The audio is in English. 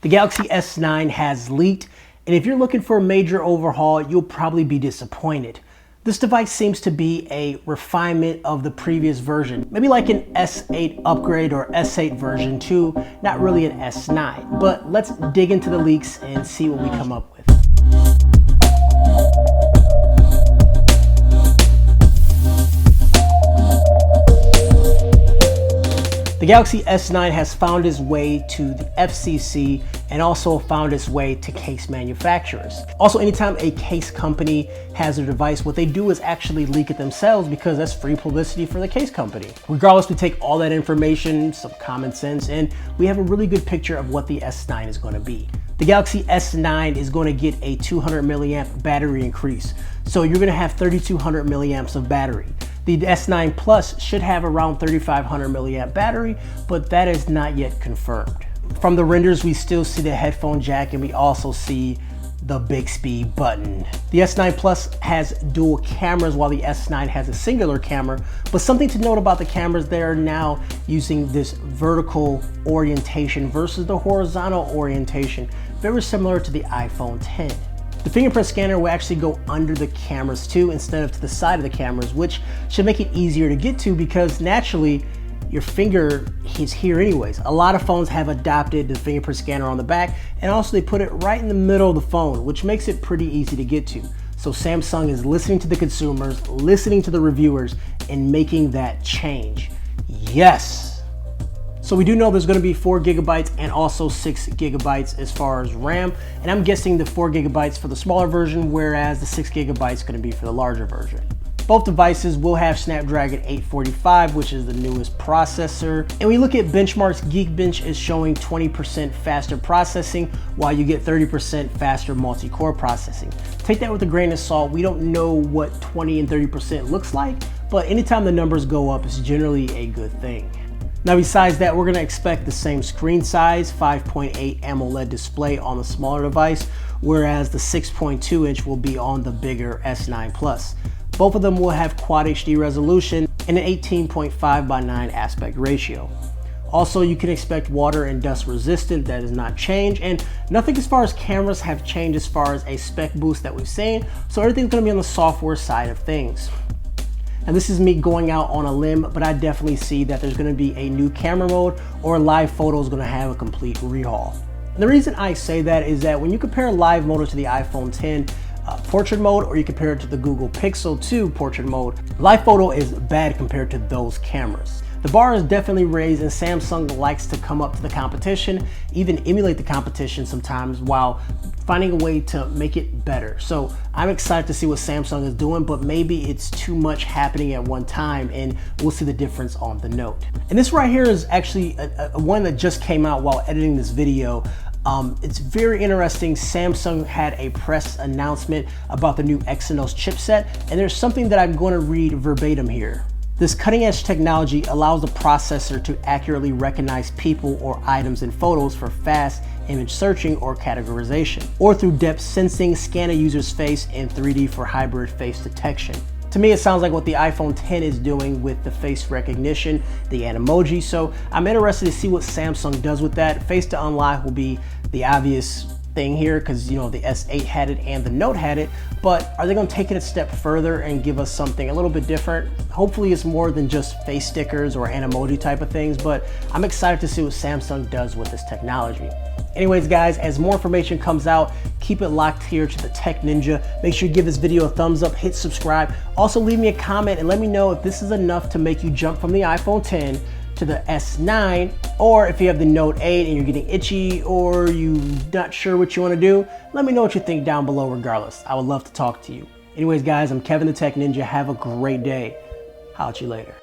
The Galaxy S9 has leaked, and if you're looking for a major overhaul, you'll probably be disappointed. This device seems to be a refinement of the previous version, maybe like an S8 upgrade or S8 version 2, not really an S9. But let's dig into the leaks and see what we come up with. The Galaxy S9 has found its way to the FCC and also found its way to case manufacturers. Also, anytime a case company has a device, what they do is actually leak it themselves because that's free publicity for the case company. Regardless, we take all that information, some common sense, and we have a really good picture of what the S9 is going to be. The Galaxy S9 is going to get a 200 milliamp battery increase. So you're going to have 3200 milliamps of battery. The S9 Plus should have around 3500 milliamp battery, but that is not yet confirmed. From the renders, we still see the headphone jack and we also see the Bixby button. The S9 Plus has dual cameras while the S9 has a singular camera, but something to note about the cameras, they are now using this vertical orientation versus the horizontal orientation, very similar to the iPhone 10. The fingerprint scanner will actually go under the cameras too instead of to the side of the cameras, which should make it easier to get to because naturally your finger is here anyways. A lot of phones have adopted the fingerprint scanner on the back, and also they put it right in the middle of the phone, which makes it pretty easy to get to. So Samsung is listening to the consumers, listening to the reviewers, and making that change. Yes. So we do know there's going to be 4 gigabytes and also 6 gigabytes as far as RAM, and I'm guessing the 4 gigabytes for the smaller version, whereas the 6 gigabytes is going to be for the larger version. Both devices will have Snapdragon 845, which is the newest processor. And we look at benchmarks, Geekbench is showing 20% faster processing, while you get 30% faster multi-core processing. Take that with a grain of salt. We don't know what 20 and 30% looks like, but anytime the numbers go up, it's generally a good thing. Now besides that, we're going to expect the same screen size, 5.8 AMOLED display on the smaller device, whereas the 6.2 inch will be on the bigger S9 Plus. Both of them will have Quad HD resolution and an 18.5 by 9 aspect ratio. Also, you can expect water and dust resistant, that does not change, and nothing as far as cameras have changed as far as a spec boost that we've seen, so everything's going to be on the software side of things. And this is me going out on a limb, but I definitely see that there's going to be a new camera mode, or live photo is going to have a complete rehaul. And the reason I say that is that when you compare live mode to the iPhone 10 portrait mode, or you compare it to the Google Pixel 2 portrait mode, live photo is bad compared to those cameras. The bar is definitely raised, and Samsung likes to come up to the competition, even emulate the competition sometimes while finding a way to make it better. So I'm excited to see what Samsung is doing, but maybe it's too much happening at one time and we'll see the difference on the Note. And this right here is actually a one that just came out while editing this video. It's very interesting. Samsung had a press announcement about the new Exynos chipset, and there's something that I'm going to read verbatim here. This cutting-edge technology allows the processor to accurately recognize people or items in photos for fast image searching or categorization, or through depth sensing, scan a user's face in 3D for hybrid face detection. To me, it sounds like what the iPhone 10 is doing with the face recognition, the Animoji, so I'm interested to see what Samsung does with that. Face to unlock will be the obvious thing here because, you know, the S8 had it and the Note had it, but are they going to take it a step further and give us something a little bit different? Hopefully it's more than just face stickers or Animoji type of things, but I'm excited to see what Samsung does with this technology. Anyways guys, as more information comes out, keep it locked here to the Tech Ninja. Make sure you give this video a thumbs up, hit subscribe. Also leave me a comment and let me know if this is enough to make you jump from the iPhone 10 to the S9, or if you have the Note 8 and you're getting itchy or you're not sure what you want to do, let me know what you think down below regardless. I would love to talk to you. Anyways guys, I'm Kevin the Tech Ninja. Have a great day. Holla at you later.